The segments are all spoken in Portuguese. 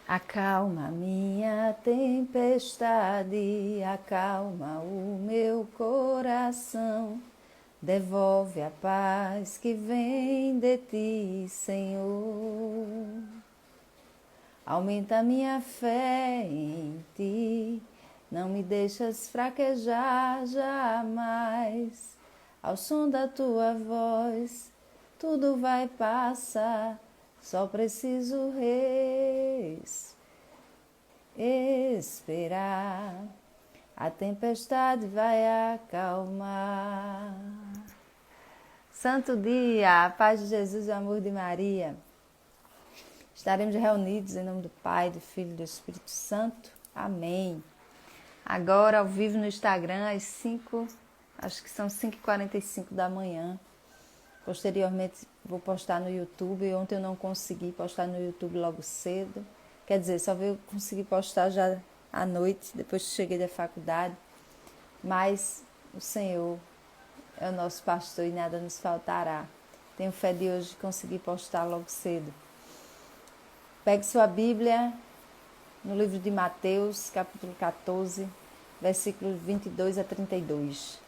Acalma minha tempestade, acalma o meu coração, devolve a paz que vem de ti, Senhor. Aumenta minha fé em ti, não me deixas fraquejar jamais. Ao som da tua voz, tudo vai passar, só preciso esperar. A tempestade vai acalmar. Santo dia, a paz de Jesus e o amor de Maria. Estaremos reunidos em nome do Pai, do Filho e do Espírito Santo. Amém. Agora, ao vivo no Instagram, às 5, acho que são 5h45 da manhã. Posteriormente, vou postar no YouTube. Ontem eu não consegui postar no YouTube logo cedo. Quer dizer, só veio conseguir postar já à noite, depois que cheguei da faculdade. Mas o Senhor é o nosso pastor e nada nos faltará. Tenho fé de hoje conseguir postar logo cedo. Pegue sua Bíblia no livro de Mateus, capítulo 14, versículos 22 a 32.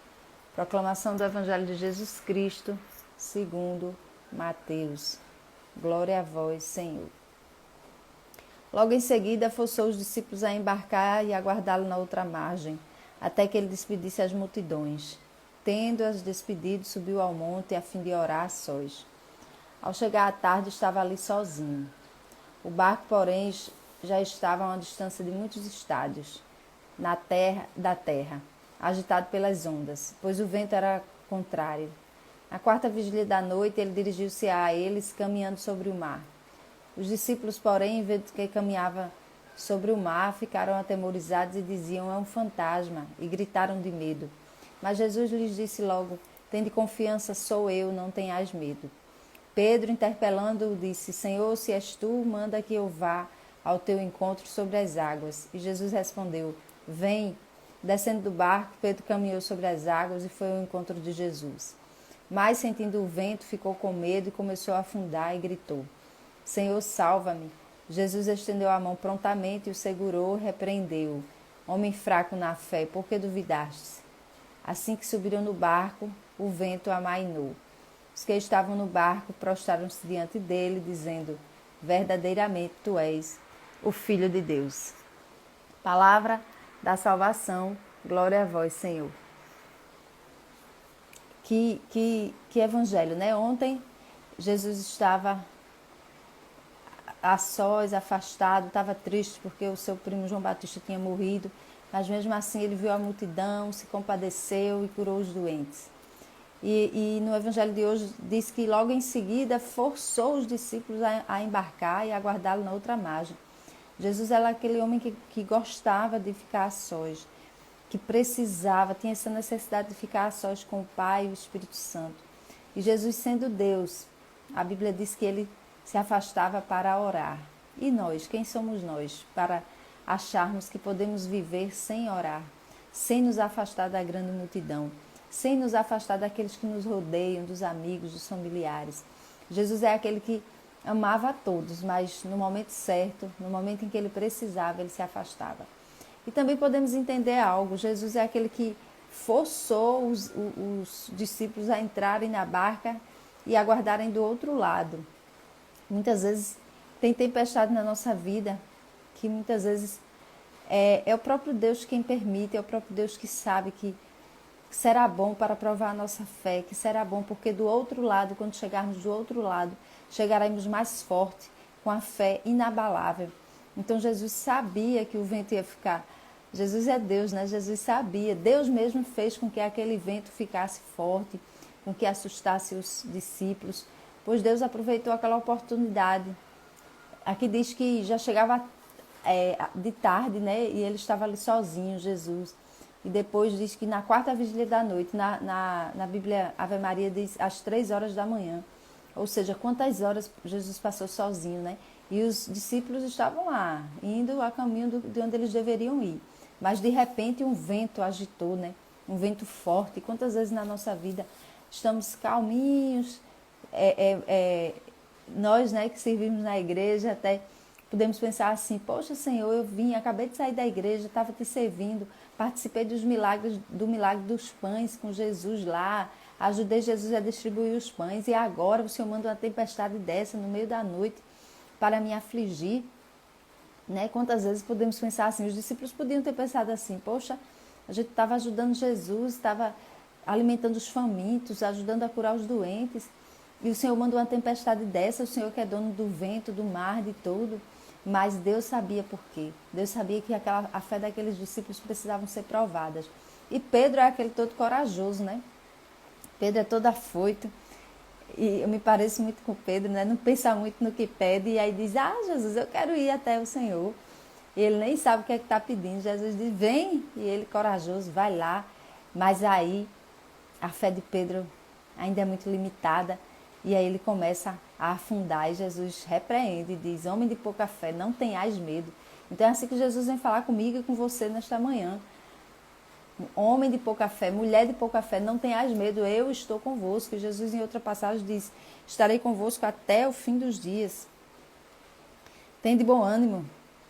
Proclamação do Evangelho de Jesus Cristo, segundo Mateus. Glória a vós, Senhor. Logo em seguida, forçou os discípulos a embarcar e aguardá-lo na outra margem, até que ele despedisse as multidões. Tendo-as despedido, subiu ao monte a fim de orar a sós. Ao chegar à tarde, estava ali sozinho. O barco, porém, já estava a uma distância de muitos estádios da terra, agitado pelas ondas, pois o vento era contrário. Na quarta vigília da noite, ele dirigiu-se a eles, caminhando sobre o mar. Os discípulos, porém, vendo que caminhava sobre o mar, ficaram atemorizados e diziam: é um fantasma, e gritaram de medo. Mas Jesus lhes disse logo: tende confiança, sou eu, não tenhais medo. Pedro, interpelando-o, disse: Senhor, se és tu, manda que eu vá ao teu encontro sobre as águas. E Jesus respondeu: vem. Descendo do barco, Pedro caminhou sobre as águas e foi ao encontro de Jesus. Mas, sentindo o vento, ficou com medo e começou a afundar e gritou: Senhor, salva-me. Jesus estendeu a mão prontamente e o segurou, repreendeu-o. Homem fraco na fé, por que duvidaste? Assim que subiram no barco, o vento amainou. Os que estavam no barco prostraram-se diante dele, dizendo: verdadeiramente tu és o Filho de Deus. Palavra da salvação, glória a vós, Senhor. Que evangelho, né? Ontem Jesus estava a sós, afastado, estava triste porque o seu primo João Batista tinha morrido, mas mesmo assim ele viu a multidão, se compadeceu e curou os doentes. E no evangelho de hoje diz que logo em seguida forçou os discípulos a embarcar e aguardá-lo na outra margem. Jesus era aquele homem que gostava de ficar a sós, que precisava, tinha essa necessidade de ficar a sós com o Pai e o Espírito Santo. E Jesus, sendo Deus, a Bíblia diz que ele se afastava para orar. E nós, quem somos nós para acharmos que podemos viver sem orar, sem nos afastar da grande multidão, sem nos afastar daqueles que nos rodeiam, dos amigos, dos familiares? Jesus é aquele que amava a todos, mas no momento certo, no momento em que ele precisava, ele se afastava. E também podemos entender algo: Jesus é aquele que forçou os discípulos a entrarem na barca e aguardarem do outro lado. Muitas vezes tem tempestade na nossa vida, que muitas vezes é o próprio Deus quem permite, é o próprio Deus que sabe que será bom para provar a nossa fé, que será bom porque do outro lado, quando chegarmos do outro lado, chegaremos mais forte, com a fé inabalável. Então Jesus sabia que o vento ia ficar. Jesus é Deus, né? Jesus sabia. Deus mesmo fez com que aquele vento ficasse forte, com que assustasse os discípulos, pois Deus aproveitou aquela oportunidade. Aqui diz que já chegava de tarde, né? E ele estava ali sozinho, Jesus. E depois diz que na quarta vigília da noite, na Bíblia Ave Maria diz às 3 horas da manhã. Ou seja, quantas horas Jesus passou sozinho, né? E os discípulos estavam lá, indo a caminho de onde eles deveriam ir. Mas de repente um vento agitou, né? Um vento forte. Quantas vezes na nossa vida estamos calminhos, nós, né, que servimos na igreja, até Podemos pensar assim, poxa Senhor, eu vim, acabei de sair da igreja, estava te servindo, participei dos milagres, do milagre dos pães com Jesus lá, ajudei Jesus a distribuir os pães e agora o Senhor manda uma tempestade dessa no meio da noite para me afligir. Né? Quantas vezes podemos pensar assim, os discípulos podiam ter pensado assim, poxa, a gente estava ajudando Jesus, estava alimentando os famintos, ajudando a curar os doentes, e o Senhor mandou uma tempestade dessa, o Senhor que é dono do vento, do mar, de tudo, mas Deus sabia por quê. Deus sabia que a fé daqueles discípulos precisavam ser provadas. E Pedro é aquele todo corajoso, né? Pedro é todo afoito, e eu me pareço muito com Pedro, né? Não pensa muito no que pede, e aí diz, Jesus, eu quero ir até o Senhor. E ele nem sabe o que é que está pedindo. Jesus diz, vem, e ele corajoso, vai lá. Mas aí a fé de Pedro ainda é muito limitada, e aí ele começa a afundar, e Jesus repreende e diz, homem de pouca fé, não tenhais medo. Então é assim que Jesus vem falar comigo e com você nesta manhã. Homem de pouca fé, mulher de pouca fé, não tenhas medo, eu estou convosco. E Jesus em outra passagem diz, estarei convosco até o fim dos dias. Tende bom ânimo,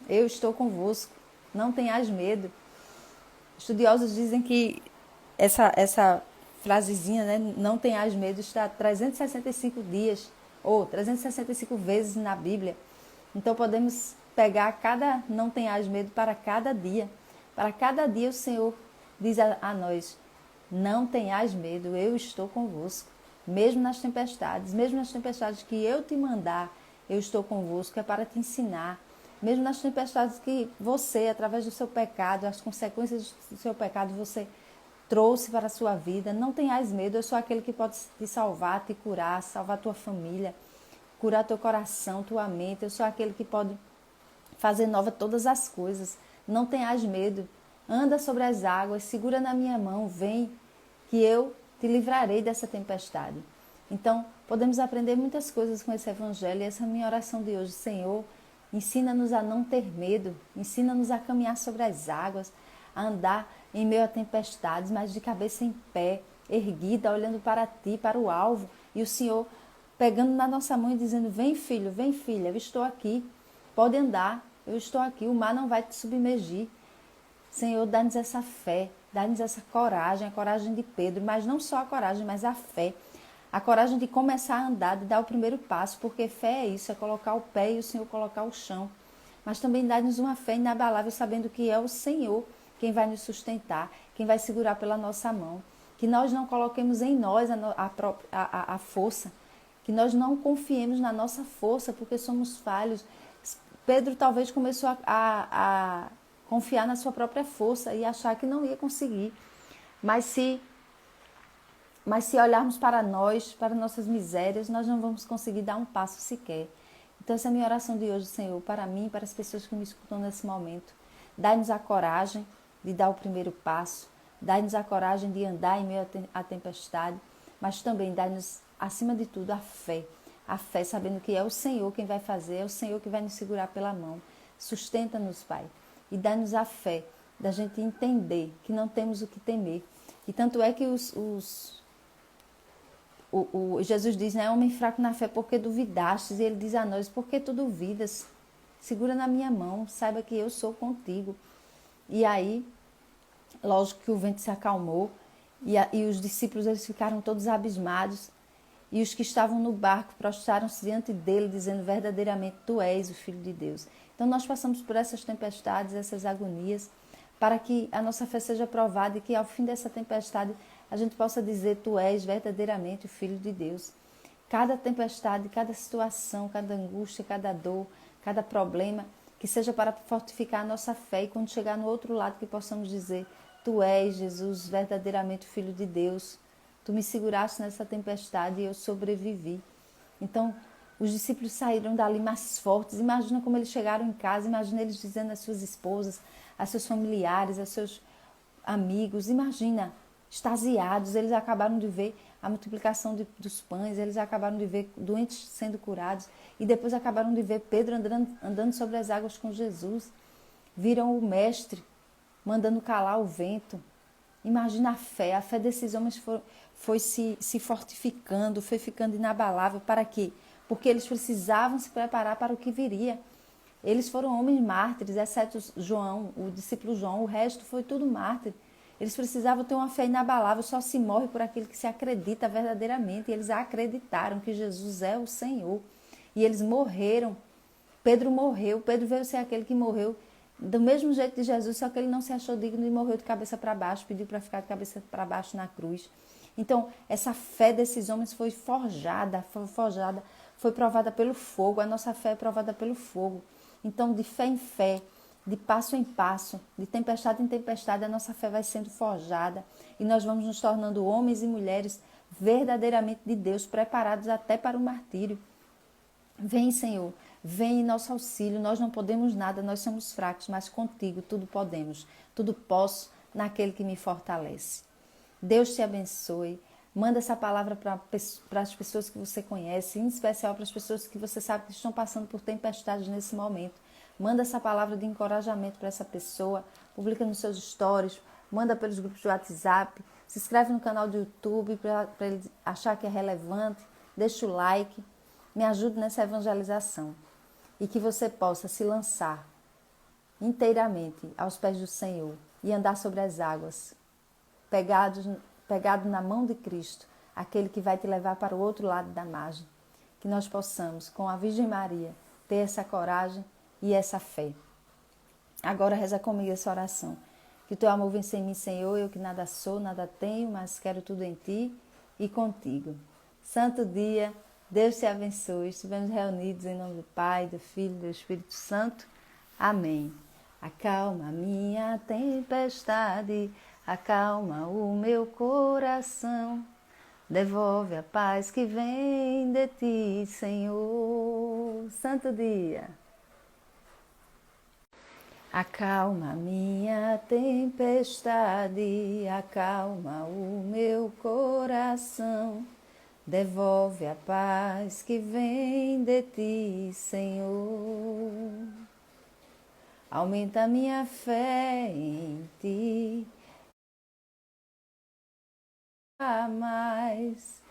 eu estou convosco, não tenhas medo. Estudiosos dizem que essa frasezinha, né, não tenhas medo, está 365 dias, ou 365 vezes na Bíblia. Então podemos pegar cada não tenhas medo para cada dia. Para cada dia o Senhor diz a nós, não tenhas medo, eu estou convosco. Mesmo nas tempestades que eu te mandar, eu estou convosco, é para te ensinar. Mesmo nas tempestades que você, através do seu pecado, as consequências do seu pecado, você trouxe para a sua vida, não tenhas medo, eu sou aquele que pode te salvar, te curar, salvar tua família, curar teu coração, tua mente, eu sou aquele que pode fazer nova todas as coisas. Não tenhas medo, anda sobre as águas, segura na minha mão, vem, que eu te livrarei dessa tempestade. Então, podemos aprender muitas coisas com esse evangelho, e essa é a minha oração de hoje. Senhor, ensina-nos a não ter medo, ensina-nos a caminhar sobre as águas, a andar em meio a tempestades, mas de cabeça em pé, erguida, olhando para ti, para o alvo, e o Senhor pegando na nossa mão e dizendo, vem filho, vem filha, eu estou aqui, pode andar, eu estou aqui, o mar não vai te submergir. Senhor, dá-nos essa fé, dá-nos essa coragem, a coragem de Pedro, mas não só a coragem, mas a fé. A coragem de começar a andar, de dar o primeiro passo, porque fé é isso, é colocar o pé e o Senhor colocar o chão. Mas também dá-nos uma fé inabalável, sabendo que é o Senhor quem vai nos sustentar, quem vai segurar pela nossa mão. Que nós não coloquemos em nós a força, que nós não confiemos na nossa força, porque somos falhos. Pedro talvez começou a confiar na sua própria força e achar que não ia conseguir. Mas se olharmos para nós, para nossas misérias, nós não vamos conseguir dar um passo sequer. Então essa é a minha oração de hoje, Senhor, para mim e para as pessoas que me escutam nesse momento. Dai-nos a coragem de dar o primeiro passo, dai-nos a coragem de andar em meio à tempestade, mas também dai-nos, acima de tudo, a fé, sabendo que é o Senhor quem vai fazer, é o Senhor que vai nos segurar pela mão. Sustenta-nos, Pai, e dá-nos a fé da gente entender que não temos o que temer. E tanto é que Jesus diz, né, homem fraco na fé, porque duvidastes? E ele diz a nós, porque tu duvidas? Segura na minha mão, saiba que eu sou contigo. E aí, lógico que o vento se acalmou, e os discípulos eles ficaram todos abismados, e os que estavam no barco prostraram-se diante dele, dizendo, verdadeiramente, tu és o Filho de Deus. Então nós passamos por essas tempestades, essas agonias, para que a nossa fé seja provada e que ao fim dessa tempestade a gente possa dizer, tu és verdadeiramente o Filho de Deus. Cada tempestade, cada situação, cada angústia, cada dor, cada problema, que seja para fortificar a nossa fé e quando chegar no outro lado que possamos dizer, tu és, Jesus, verdadeiramente o Filho de Deus. Tu me seguraste nessa tempestade e eu sobrevivi. Então, os discípulos saíram dali mais fortes. Imagina como eles chegaram em casa, imagina eles dizendo às suas esposas, aos seus familiares, aos seus amigos. Imagina, extasiados, eles acabaram de ver a multiplicação dos pães, eles acabaram de ver doentes sendo curados e depois acabaram de ver Pedro andando sobre as águas com Jesus. Viram o mestre mandando calar o vento. Imagina a fé desses homens foi se fortificando, foi ficando inabalável. Para quê? Porque eles precisavam se preparar para o que viria. Eles foram homens mártires, exceto João, o discípulo João, o resto foi tudo mártir. Eles precisavam ter uma fé inabalável, só se morre por aquilo que se acredita verdadeiramente. E eles acreditaram que Jesus é o Senhor. E eles morreram. Pedro morreu, Pedro veio ser aquele que morreu do mesmo jeito de Jesus, só que ele não se achou digno e morreu de cabeça para baixo, pediu para ficar de cabeça para baixo na cruz. Então, essa fé desses homens foi forjada, foi provada pelo fogo. A nossa fé é provada pelo fogo. Então, de fé em fé, de passo em passo, de tempestade em tempestade, a nossa fé vai sendo forjada e nós vamos nos tornando homens e mulheres verdadeiramente de Deus, preparados até para o martírio. Vem, Senhor, vem em nosso auxílio. Nós não podemos nada, nós somos fracos, mas contigo tudo podemos. Tudo posso naquele que me fortalece. Deus te abençoe. Manda essa palavra para as pessoas que você conhece, em especial para as pessoas que você sabe que estão passando por tempestades nesse momento. Manda essa palavra de encorajamento para essa pessoa. Publica nos seus stories, manda pelos grupos de WhatsApp. Se inscreve no canal do YouTube para ele achar que é relevante. Deixa o like. Me ajude nessa evangelização e que você possa se lançar inteiramente aos pés do Senhor e andar sobre as águas, pegado na mão de Cristo, aquele que vai te levar para o outro lado da margem. Que nós possamos, com a Virgem Maria, ter essa coragem e essa fé. Agora reza comigo essa oração. Que o teu amor vença em mim, Senhor, eu que nada sou, nada tenho, mas quero tudo em ti e contigo. Santo dia, Deus te abençoe. Estivemos reunidos em nome do Pai, do Filho e do Espírito Santo. Amém. Acalma minha tempestade, acalma o meu coração. Devolve a paz que vem de ti, Senhor. Santo dia. Acalma minha tempestade, acalma o meu coração. Devolve a paz que vem de ti, Senhor. Aumenta minha fé em ti. A mais